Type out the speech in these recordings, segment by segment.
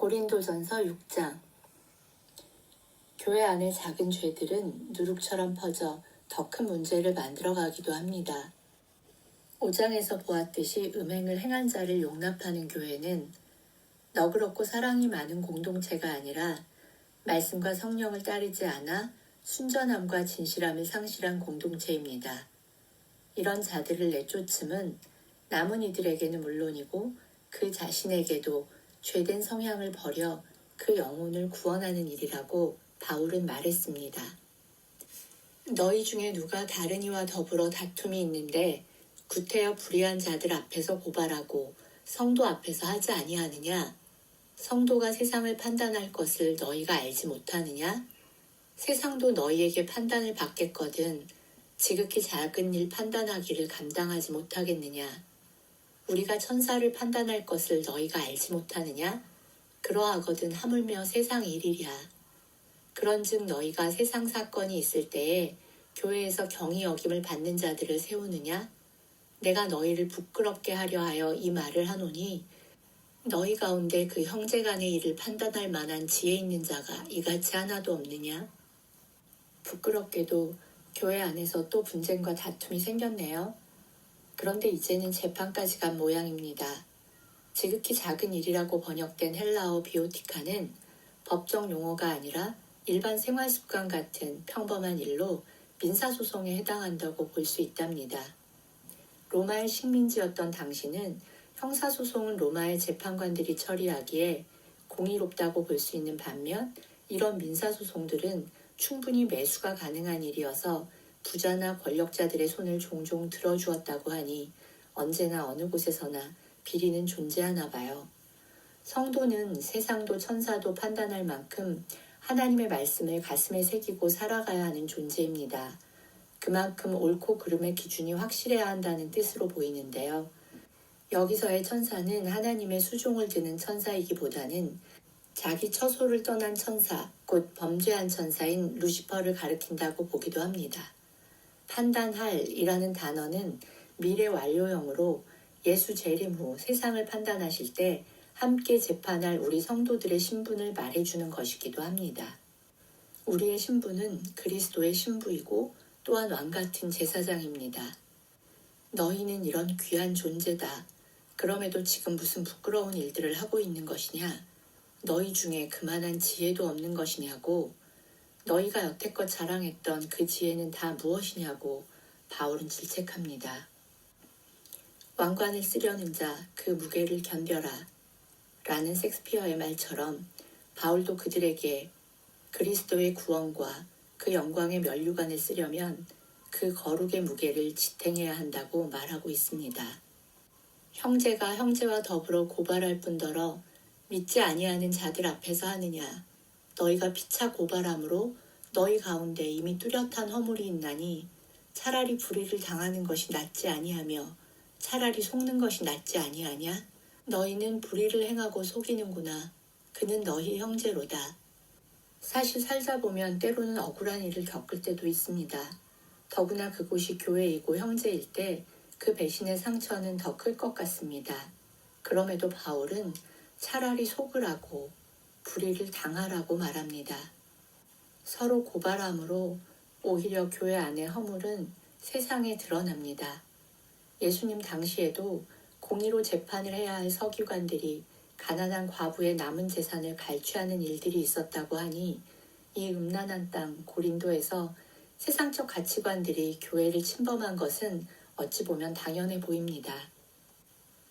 고린도전서 6장. 교회 안의 작은 죄들은 누룩처럼 퍼져 더 큰 문제를 만들어가기도 합니다. 5장에서 보았듯이 음행을 행한 자를 용납하는 교회는 너그럽고 사랑이 많은 공동체가 아니라 말씀과 성령을 따르지 않아 순전함과 진실함을 상실한 공동체입니다. 이런 자들을 내쫓음은 남은 이들에게는 물론이고 그 자신에게도 죄된 성향을 버려 그 영혼을 구원하는 일이라고 바울은 말했습니다. 너희 중에 누가 다른 이와 더불어 다툼이 있는데 구태여 불의한 자들 앞에서 고발하고 성도 앞에서 하지 아니하느냐? 성도가 세상을 판단할 것을 너희가 알지 못하느냐? 세상도 너희에게 판단을 받겠거든 지극히 작은 일 판단하기를 감당하지 못하겠느냐? 우리가 천사를 판단할 것을 너희가 알지 못하느냐? 그러하거든 하물며 세상 일이랴. 그런즉 너희가 세상 사건이 있을 때에 교회에서 경히 여김을 받는 자들을 세우느냐? 내가 너희를 부끄럽게 하려 하여 이 말을 하노니 너희 가운데 그 형제 간의 일을 판단할 만한 지혜 있는 자가 이같이 하나도 없느냐? 부끄럽게도 교회 안에서 또 분쟁과 다툼이 생겼네요. 그런데 이제는 재판까지 간 모양입니다. 지극히 작은 일이라고 번역된 헬라어 비오티카는 법정 용어가 아니라 일반 생활 습관 같은 평범한 일로 민사소송에 해당한다고 볼 수 있답니다. 로마의 식민지였던 당시는 형사소송은 로마의 재판관들이 처리하기에 공의롭다고 볼 수 있는 반면 이런 민사소송들은 충분히 매수가 가능한 일이어서 부자나 권력자들의 손을 종종 들어주었다고 하니 언제나 어느 곳에서나 비리는 존재하나 봐요. 성도는 세상도 천사도 판단할 만큼 하나님의 말씀을 가슴에 새기고 살아가야 하는 존재입니다. 그만큼 옳고 그름의 기준이 확실해야 한다는 뜻으로 보이는데요. 여기서의 천사는 하나님의 수종을 드는 천사이기보다는 자기 처소를 떠난 천사, 곧 범죄한 천사인 루시퍼를 가리킨다고 보기도 합니다. 판단할이라는 단어는 미래 완료형으로 예수 재림 후 세상을 판단하실 때 함께 재판할 우리 성도들의 신분을 말해주는 것이기도 합니다. 우리의 신분은 그리스도의 신부이고 또한 왕같은 제사장입니다. 너희는 이런 귀한 존재다. 그럼에도 지금 무슨 부끄러운 일들을 하고 있는 것이냐? 너희 중에 그만한 지혜도 없는 것이냐고? 너희가 여태껏 자랑했던 그 지혜는 다 무엇이냐고 바울은 질책합니다. 왕관을 쓰려는 자 그 무게를 견뎌라 라는 섹스피어의 말처럼 바울도 그들에게 그리스도의 구원과 그 영광의 면류관을 쓰려면 그 거룩의 무게를 지탱해야 한다고 말하고 있습니다. 형제가 형제와 더불어 고발할 뿐더러 믿지 아니하는 자들 앞에서 하느냐? 너희가 피차 고발함으로 너희 가운데 이미 뚜렷한 허물이 있나니 차라리 불의를 당하는 것이 낫지 아니하며 차라리 속는 것이 낫지 아니하냐? 너희는 불의를 행하고 속이는구나. 그는 너희 형제로다. 사실 살다 보면 때로는 억울한 일을 겪을 때도 있습니다. 더구나 그곳이 교회이고 형제일 때 그 배신의 상처는 더 클 것 같습니다. 그럼에도 바울은 차라리 속으라고 불의를 당하라고 말합니다. 서로 고발함으로 오히려 교회 안의 허물은 세상에 드러납니다. 예수님 당시에도 공의로 재판을 해야 할 서기관들이 가난한 과부의 남은 재산을 갈취하는 일들이 있었다고 하니 이 음란한 땅 고린도에서 세상적 가치관들이 교회를 침범한 것은 어찌 보면 당연해 보입니다.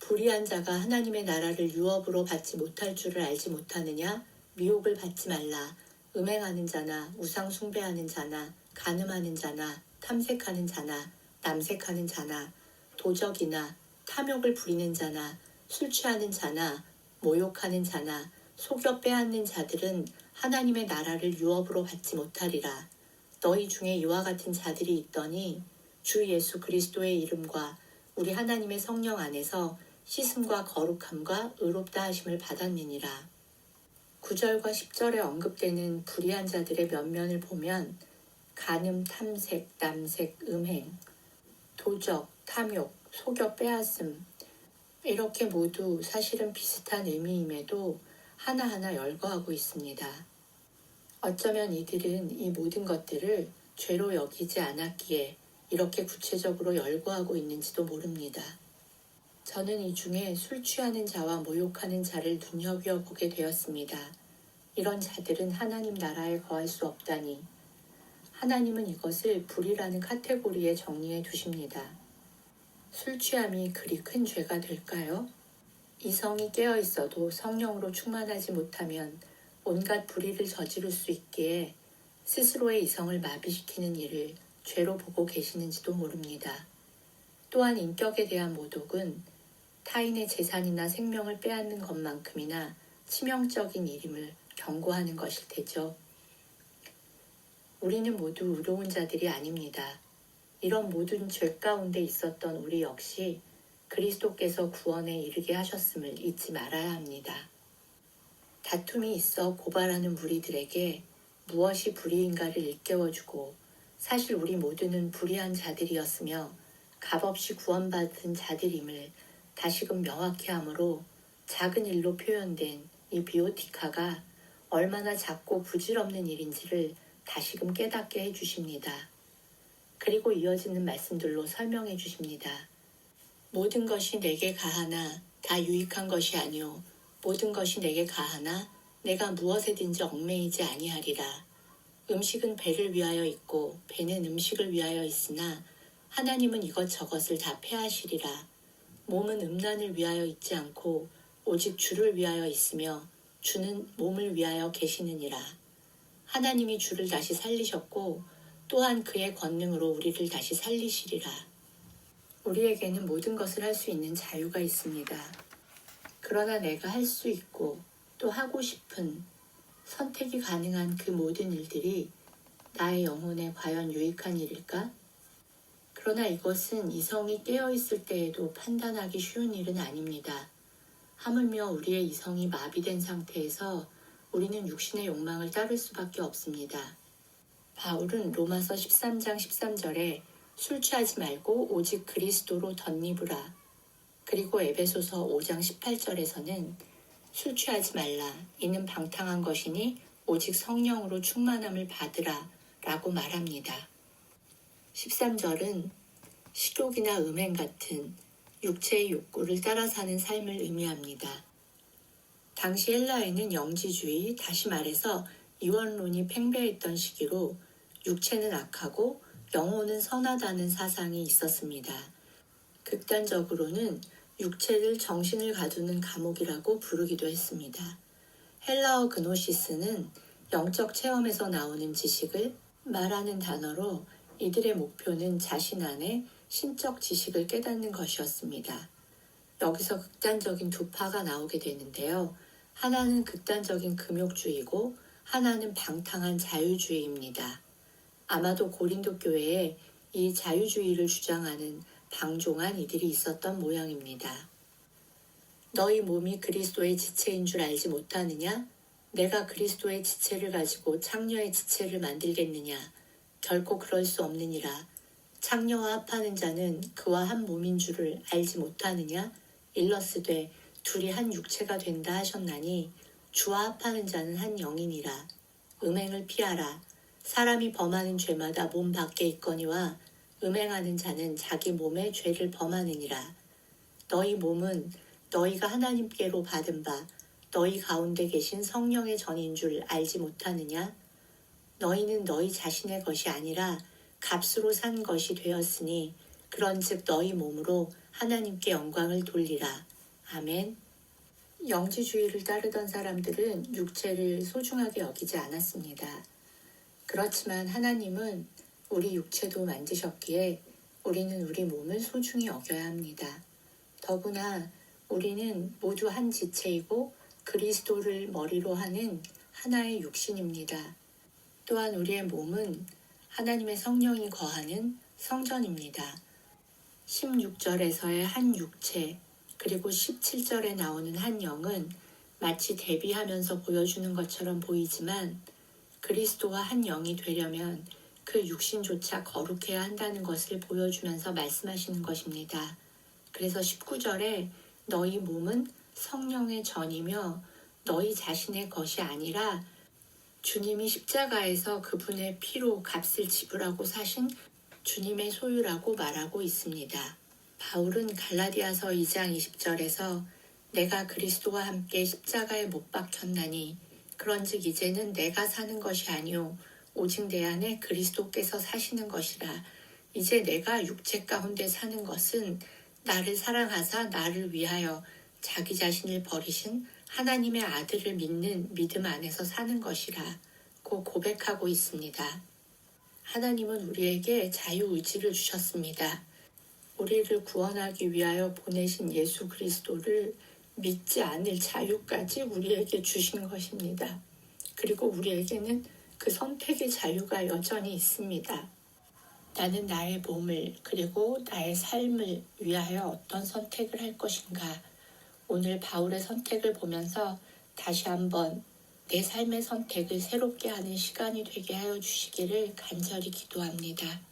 불의한 자가 하나님의 나라를 유업으로 받지 못할 줄을 알지 못하느냐? 미혹을 받지 말라. 음행하는 자나 우상 숭배하는 자나 간음하는 자나 탐색하는 자나 남색하는 자나 도적이나 탐욕을 부리는 자나 술 취하는 자나 모욕하는 자나 속여 빼앗는 자들은 하나님의 나라를 유업으로 받지 못하리라. 너희 중에 이와 같은 자들이 있더니 주 예수 그리스도의 이름과 우리 하나님의 성령 안에서 씻음과 거룩함과 의롭다 하심을 받았느니라. 9절과 10절에 언급되는 불의한 자들의 면면을 보면 간음, 탐색, 남색, 음행, 도적, 탐욕, 속여 빼앗음 이렇게 모두 사실은 비슷한 의미임에도 하나하나 열거하고 있습니다. 어쩌면 이들은 이 모든 것들을 죄로 여기지 않았기에 이렇게 구체적으로 열거하고 있는지도 모릅니다. 저는 이 중에 술 취하는 자와 모욕하는 자를 눈여겨보게 되었습니다. 이런 자들은 하나님 나라에 거할 수 없다니. 하나님은 이것을 불이라는 카테고리에 정리해 두십니다. 술 취함이 그리 큰 죄가 될까요? 이성이 깨어 있어도 성령으로 충만하지 못하면 온갖 불의를 저지를 수 있기에 스스로의 이성을 마비시키는 일을 죄로 보고 계시는지도 모릅니다. 또한 인격에 대한 모독은 타인의 재산이나 생명을 빼앗는 것만큼이나 치명적인 일임을 경고하는 것일 테죠. 우리는 모두 의로운 자들이 아닙니다. 이런 모든 죄 가운데 있었던 우리 역시 그리스도께서 구원에 이르게 하셨음을 잊지 말아야 합니다. 다툼이 있어 고발하는 무리들에게 무엇이 불의인가를 일깨워주고 사실 우리 모두는 불의한 자들이었으며 값없이 구원받은 자들임을 다시금 명확히 하므로 작은 일로 표현된 이 비오티카가 얼마나 작고 부질없는 일인지를 다시금 깨닫게 해주십니다. 그리고 이어지는 말씀들로 설명해 주십니다. 모든 것이 내게 가하나 다 유익한 것이 아니오 모든 것이 내게 가하나 내가 무엇에든지 얽매이지 아니하리라. 음식은 배를 위하여 있고 배는 음식을 위하여 있으나 하나님은 이것저것을 다 패하시리라. 몸은 음란을 위하여 있지 않고 오직 주를 위하여 있으며 주는 몸을 위하여 계시느니라. 하나님이 주를 다시 살리셨고 또한 그의 권능으로 우리를 다시 살리시리라. 우리에게는 모든 것을 할 수 있는 자유가 있습니다. 그러나 내가 할 수 있고 또 하고 싶은 선택이 가능한 그 모든 일들이 나의 영혼에 과연 유익한 일일까? 그러나 이것은 이성이 깨어있을 때에도 판단하기 쉬운 일은 아닙니다. 하물며 우리의 이성이 마비된 상태에서 우리는 육신의 욕망을 따를 수밖에 없습니다. 바울은 로마서 13장 13절에 술 취하지 말고 오직 그리스도로 덧입으라. 그리고 에베소서 5장 18절에서는 술 취하지 말라. 이는 방탕한 것이니 오직 성령으로 충만함을 받으라 라고 말합니다. 13절은 식욕이나 음행 같은 육체의 욕구를 따라 사는 삶을 의미합니다. 당시 헬라에는 영지주의, 다시 말해서 이원론이 팽배했던 시기로 육체는 악하고 영혼은 선하다는 사상이 있었습니다. 극단적으로는 육체를 정신을 가두는 감옥이라고 부르기도 했습니다. 헬라어 그노시스는 영적 체험에서 나오는 지식을 말하는 단어로 이들의 목표는 자신 안에 신적 지식을 깨닫는 것이었습니다. 여기서 극단적인 두 파가 나오게 되는데요. 하나는 극단적인 금욕주의고 하나는 방탕한 자유주의입니다. 아마도 고린도 교회에 이 자유주의를 주장하는 방종한 이들이 있었던 모양입니다. 너희 몸이 그리스도의 지체인 줄 알지 못하느냐? 내가 그리스도의 지체를 가지고 창녀의 지체를 만들겠느냐? 결코 그럴 수 없느니라. 창녀와 합하는 자는 그와 한 몸인 줄을 알지 못하느냐? 일러스되 둘이 한 육체가 된다 하셨나니 주와 합하는 자는 한 영이니라. 음행을 피하라. 사람이 범하는 죄마다 몸 밖에 있거니와 음행하는 자는 자기 몸에 죄를 범하느니라. 너희 몸은 너희가 하나님께로 받은 바 너희 가운데 계신 성령의 전인 줄 알지 못하느냐? 너희는 너희 자신의 것이 아니라 값으로 산 것이 되었으니 그런즉 너희 몸으로 하나님께 영광을 돌리라. 아멘. 영지주의를 따르던 사람들은 육체를 소중하게 여기지 않았습니다. 그렇지만 하나님은 우리 육체도 만드셨기에 우리는 우리 몸을 소중히 여겨야 합니다. 더구나 우리는 모두 한 지체이고 그리스도를 머리로 하는 하나의 육신입니다. 또한 우리의 몸은 하나님의 성령이 거하는 성전입니다. 16절에서의 한 육체 그리고 17절에 나오는 한 영은 마치 대비하면서 보여주는 것처럼 보이지만 그리스도와 한 영이 되려면 그 육신조차 거룩해야 한다는 것을 보여주면서 말씀하시는 것입니다. 그래서 19절에 너희 몸은 성령의 전이며 너희 자신의 것이 아니라 주님이 십자가에서 그분의 피로 값을 지불하고 사신 주님의 소유라고 말하고 있습니다. 바울은 갈라디아서 2장 20절에서 내가 그리스도와 함께 십자가에 못 박혔나니 그런즉 이제는 내가 사는 것이 아니요 오직 내 안에 그리스도께서 사시는 것이라. 이제 내가 육체 가운데 사는 것은 나를 사랑하사 나를 위하여 자기 자신을 버리신 하나님의 아들을 믿는 믿음 안에서 사는 것이라 고 고백하고 있습니다. 하나님은 우리에게 자유의지를 주셨습니다. 우리를 구원하기 위하여 보내신 예수 그리스도를 믿지 않을 자유까지 우리에게 주신 것입니다. 그리고 우리에게는 그 선택의 자유가 여전히 있습니다. 나는 나의 몸을 그리고 나의 삶을 위하여 어떤 선택을 할 것인가. 오늘 바울의 선택을 보면서 다시 한번 내 삶의 선택을 새롭게 하는 시간이 되게 하여 주시기를 간절히 기도합니다.